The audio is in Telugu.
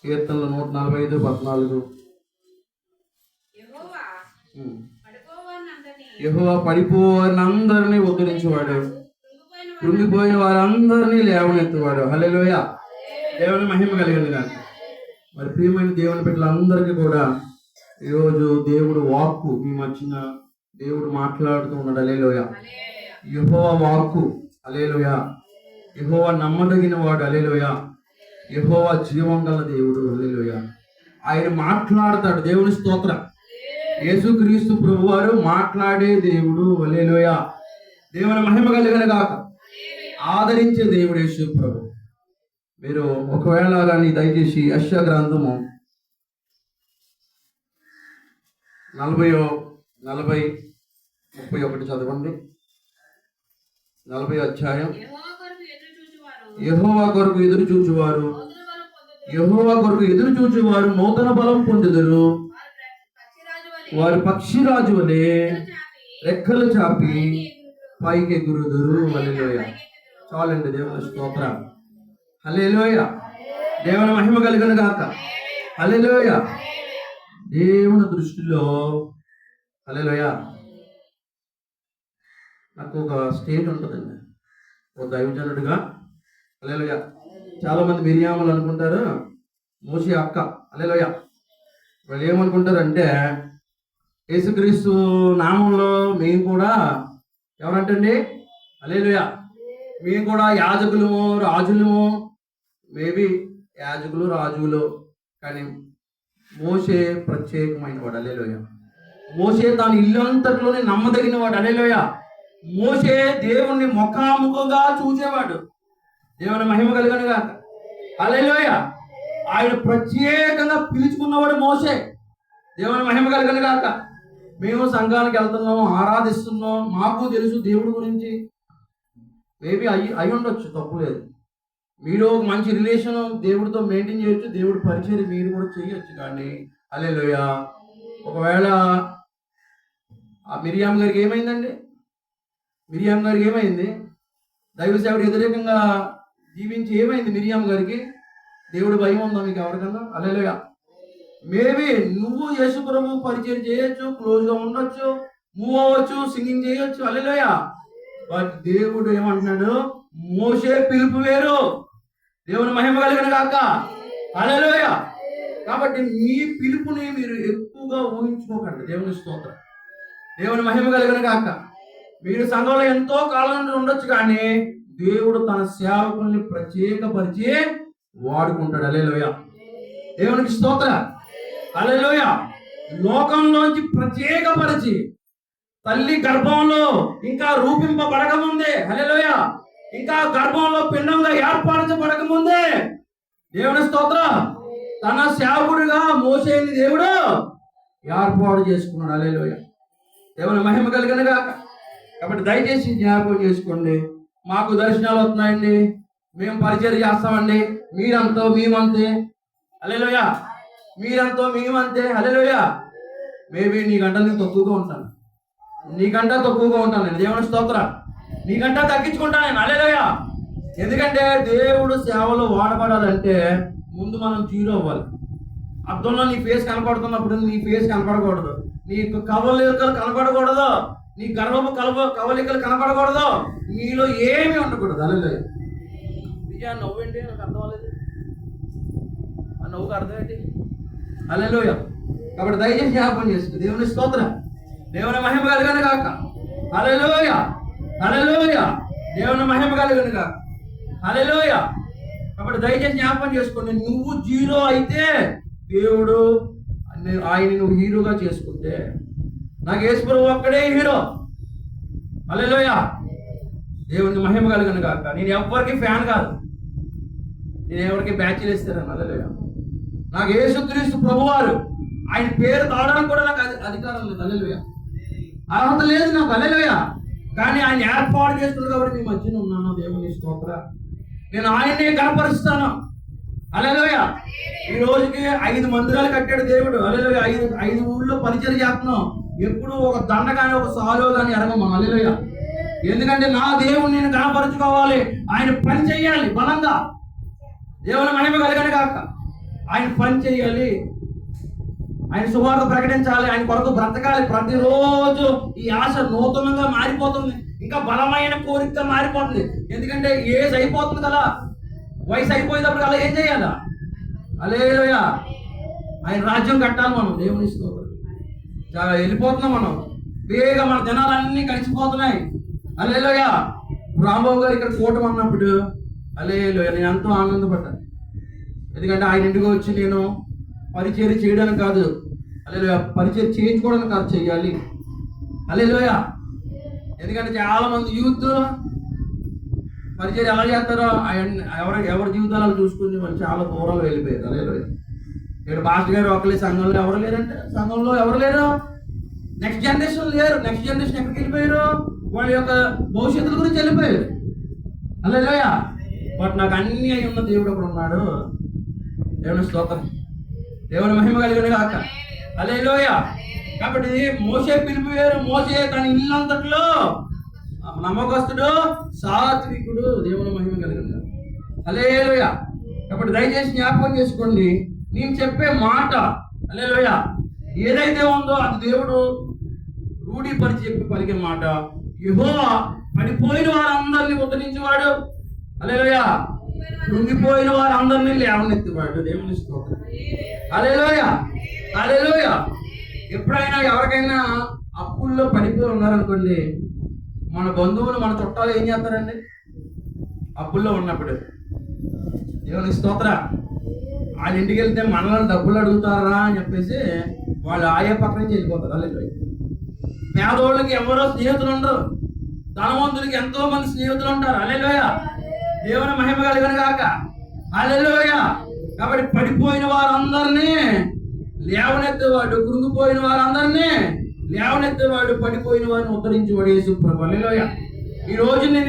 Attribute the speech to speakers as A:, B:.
A: కీర్తనలు 145:14. యెహోవా పడిపోయినందరినీ ఉద్ధరించేవాడు, కృంగిపోయిన వారందరినీ లేవనెత్తువాడు. హల్లెలూయా. దేవుని మహిమ కలిగింది కానీ మరి ప్రియమైన దేవుని బిడ్డలందరికీ కూడా ఈరోజు దేవుడు వాక్కు మీ మధ్యన దేవుడు మాట్లాడుతూ ఉన్నాడు. హల్లెలూయా. యెహోవా వాక్కు. హల్లెలూయా. యెహోవా నమ్మదగిన వాడు. హల్లెలూయా. యెహోవా జీవం గల దేవుడు. హల్లెలూయా. ఆయన మాట్లాడతాడు. దేవుని స్తోత్రం. యేసుక్రీస్తు ప్రభువారు మాట్లాడే దేవుడు. హల్లెలూయా. దేవుని మహిమ కలిగిన గాక. ఆదరించే దేవుడు యేసు ప్రభు. మీరు ఒకవేళ కానీ దయచేసి యెషయా గ్రంథము 40:31 చదవండి. 40 అధ్యాయం. యెహోవా కొరకు ఎదురు చూచువారు, యెహోవా కొరకు ఎదురు చూచువారు నూతన బలం పొందుదురు. వారు పక్షిరాజు వలె రెక్కలు చాపి పైకి ఎగురుదురు. హల్లెలూయా. చాలండి. దేవుని స్తోత్రం. హల్లెలూయా. దేవుని మహిమ కలుగును గాక. హల్లెలూయా. దేవుని దృష్టిలో హల్లెలూయా నాకు ఒక స్టేట్ ఉంటుందండి, ఒక దైవజనుడిగా. హల్లెలూయా. చాలా మంది మిరియాములు అనుకుంటారు మోషే అక్క. హల్లెలూయా. వాళ్ళు ఏమనుకుంటారంటే యేసుక్రీస్తు నామంలో మేము కూడా ఎవరంటండి, హల్లెలూయా, మేము కూడా యాజకులము రాజులము. మేబీ యాజకులు రాజులు, కానీ మోషే ప్రత్యేకమైన వాడు. హల్లెలూయా. మోషే తన ఇల్లు అంతట్లోనే నమ్మదగిన వాడు. హల్లెలూయా. మోషే దేవుణ్ణి ముఖాముఖంగా చూసేవాడు. దేవుని మహిమ కలుగును గాక. హల్లెలూయా. ఆయన ప్రత్యేకంగా పిలుచుకున్నవాడు మోషే. దేవుని మహిమ కలుగును గాక. మేము సంఘానికి వెళ్తున్నాం, ఆరాధిస్తున్నాం, మాకు తెలుసు దేవుడి గురించి. మేబీ అయి ఉండొచ్చు, తప్పు లేదు. మీరు ఒక మంచి రిలేషన్ దేవుడితో మెయింటైన్ చేయొచ్చు, దేవుడి పరిచయం మీరు కూడా చేయొచ్చు. కానీ హల్లెలూయా, ఒకవేళ ఆ మిరియాం గారికి ఏమైందండి? మిరియాం గారికి ఏమైంది? దైవ సేవకు వ్యతిరేకంగా జీవించి ఏమైంది మిరియాం గారికి? దేవుడి భయం ఉందా మీకు ఎవరికన్నా? హల్లెలూయా. మేబీ నువ్వు యేసు ప్రభు పరిచయం చేయొచ్చు, క్లోజ్గా ఉండొచ్చు, మూవ్ అవ్వచ్చు, సింగింగ్ చేయొచ్చు. హల్లెలూయా. బట్ దేవుడు ఏమంటున్నాడు? మోషే పిలుపు వేరు. దేవుని మహిమ కలుగును గాక. హల్లెలూయా. కాబట్టి మీ పిలుపుని మీరు ఎక్కువగా ఊహించుకోకండి. దేవుని స్తోత్రం. దేవుని మహిమ కలుగును గాక. మీరు సంఘంలో ఎంతో కాలం నుండి ఉండొచ్చు, కానీ దేవుడు తన సేవకుల్ని ప్రత్యేకపరిచి వాడుకుంటాడు. హల్లెలూయా. దేవునికి స్తోత్రం. హల్లెలూయా. లోకంలోంచి ప్రత్యేకపరిచి తల్లి గర్భంలో ఇంకా రూపింపబడకముందే, హల్లెలూయా, ఇంకా గర్భంలో పిండంగా ఏర్పరచబడకముందే దేవుని స్తోత్రం తన సేవకుడిగా మోషేని దేవుడు ఏర్పాటు చేసుకున్నాడు. హల్లెలూయా. దేవుని మహిమ కలిగిన గాక. కాబట్టి దయచేసి జ్ఞాపకం చేసుకోండి. మాకు దర్శనాలు వస్తున్నాయండి, మేము పరిచయం చేస్తామండి, మీరంతో మేమంతే. హల్లెలూయా. మీరంతో మేమంతే. హల్లెలూయా. మేబీ నీకంటే నేను తక్కువగా ఉంటాను, నీకంటే తక్కువగా ఉంటాను నేను. దేవుని స్తోత్రం. నీకంటే తగ్గించుకుంటాను నేను. హల్లెలూయా. ఎందుకంటే దేవుడు సేవలో వాడబడాలంటే ముందు మనం జీరో అవ్వాలి. అద్దంలో నీ ఫేస్ కనపడుతున్నప్పుడు నీ ఫేస్ కనపడకూడదు, నీ కవలికలు కనపడకూడదు, నీ గర్వపు కవలికలు కనపడకూడదు, నీలో ఏమీ ఉండకూడదు. హల్లెలూయా. విజయ నవ్వేంటి? నాకు అర్థం అవ్వలేదు. ఆ నవ్వుకు అర్థం ఏంటి? హల్లెలూయా. కాబట్టి దయచేసి జ్ఞాపకం చేసుకో. దేవుని స్తోత్రం. దేవుని మహిమ కలుగును గాక. హల్లెలూయా. హల్లెలూయా. దేవుని మహిమ కలుగును గాక. హల్లెలూయా. కాబట్టి దయచేసి జ్ఞాపకం చేసుకోండి. నువ్వు జీరో అయితే దేవుడు ఆయన నువ్వు హీరోగా చేసుకుంటే, నాకు యేసు ప్రభువు ఒక్కడే హీరో. హల్లెలూయా. దేవుని మహిమ కలుగును గాక. నేను ఎవరికి ఫ్యాన్ కాదు, నేను ఎవరికి బ్యాచ్లు ఇస్తాను. హల్లెలూయా. నాకు యేసుక్రీస్తు ప్రభువారు, ఆయన పేరు తాడడానికి కూడా నాకు అధికారం లేదు. హల్లెలూయా. అర్హత లేదు నాకు. హల్లెలూయా. కానీ ఆయన ఏర్పాటు చేస్తున్నాడు కాబట్టి మీ మధ్యన ఉన్నాను. దేవుని స్తోత్రం. నేను ఆయన్నే కనపరుస్తాను. హల్లెలూయా. ఈ రోజుకి 5 మందిరాలు కట్టాడు దేవుడు. హల్లెలూయా. 5 ఊళ్ళో పరిచయం చేస్తున్నాం. ఎప్పుడు ఒక దండ కానీ ఒక సాలో కానీ ఎరగము. హల్లెలూయా. ఎందుకంటే నా దేవుని నేను కనపరుచుకోవాలి, ఆయన పని చెయ్యాలి బలంగా. దేవుని మహిమ కలుగును గాక. ఆయన పని చేయాలి, ఆయన సువార్త ప్రకటించాలి, ఆయన కొరకు బ్రతకాలి. ప్రతిరోజు ఈ ఆశ నూతనంగా మారిపోతుంది, ఇంకా బలమైన కోరికగా మారిపోతుంది. ఎందుకంటే ఏజ్ అయిపోతుంది కదా, వయసు అయిపోయేటప్పుడు అలా ఏం చేయాలా? హల్లెలూయా, ఆయన రాజ్యం కట్టాలి. మనం దేవుని స్తోత్రం. చాలా వెళ్ళిపోతున్నాం మనం, బేగా మన దినాలన్నీ కలిసిపోతున్నాయి. హల్లెలూయా. రాంబాబు గారు ఇక్కడ కూటమి అన్నప్పుడు హల్లెలూయా నేను ఎంతో ఆనందపడ్డాను. ఎందుకంటే ఆయన ఇంటికి వచ్చి నేను పరిచర్య చేయడానికి కాదు, హల్లెలూయా, పరిచర్య చేయించుకోవడానికి కాదు, చెయ్యాలి. హల్లెలూయా. ఎందుకంటే చాలా మంది యూత్ పరిచర్య ఎలా చేస్తారో ఎవరి జీవితాలు చూసుకుని వాళ్ళు చాలా దూరాలు వెళ్ళిపోయారు. హల్లెలూయా. ఇక్కడ పాస్టర్ గారు ఒకరి సంఘంలో ఎవరు లేరంటే, సంఘంలో ఎవరు లేరు, నెక్స్ట్ జనరేషన్ లేరు. నెక్స్ట్ జనరేషన్ ఎక్కడికి వెళ్ళిపోయారు? వాళ్ళ యొక్క భవిష్యత్తు గురించి వెళ్ళిపోయారు. హల్లెలూయా. బట్ నాకు అన్ని అయి ఉన్న దేవుడు ఒకడు ఉన్నాడు. దేవుని స్తోత్రం, దేవుని మహిమ కలిగిన కాక. హల్లెలూయా. కాబట్టి మోషే పిలుపు వేరు. మోషే తన ఇల్లంతట్లో నమ్మకస్తుడు, సాత్వికుడు. దేవుని మహిమ కలిగిన. హల్లెలూయా. కాబట్టి దయచేసి జ్ఞాపకం చేసుకోండి, నేను చెప్పే మాట హల్లెలూయా ఏదైతే ఉందో అది దేవుడు రూఢీపరిచి చెప్పి పలికిన మాట. యెహోవా పడిపోయిన వారందరినీ ఉద్ధరించేవాడు. హల్లెలూయా. కృంగిపోయిన వారందరినీ లేవనెత్తివాడు. దేవుని స్తోత్రం. హల్లెలూయా. హల్లెలూయా. ఎప్పుడైనా ఎవరికైనా అప్పుల్లో పడిపోయి ఉన్నారనుకోండి, మన బంధువులు మన చుట్టాలు ఏం చేస్తారండి? అప్పుల్లో ఉన్నప్పుడు దేవుని స్తోత్ర, వాళ్ళ ఇంటికి వెళ్తే మనల్ని డబ్బులు అడుగుతారా అని చెప్పేసి వాళ్ళు ఆయా పక్క నుంచి వెళ్ళిపోతారు. హల్లెలూయా. పేదోళ్ళకి ఎవరో స్నేహితులు ఉండరు, ధనవంతులకి ఎంతో మంది స్నేహితులు ఉంటారు. హల్లెలూయా. దేవుని మహిమ కలిగిన గాక. హల్లెలూయా. కాబట్టి పడిపోయిన వారందరినీ లేవనెత్తేవాడు, కృంగిపోయిన వారందరినీ లేవనెత్తేవాడు, పడిపోయిన వారిని ఉద్ధరించేవాడు యేసు ప్రభు. హల్లెలూయా. ఈ రోజు నేను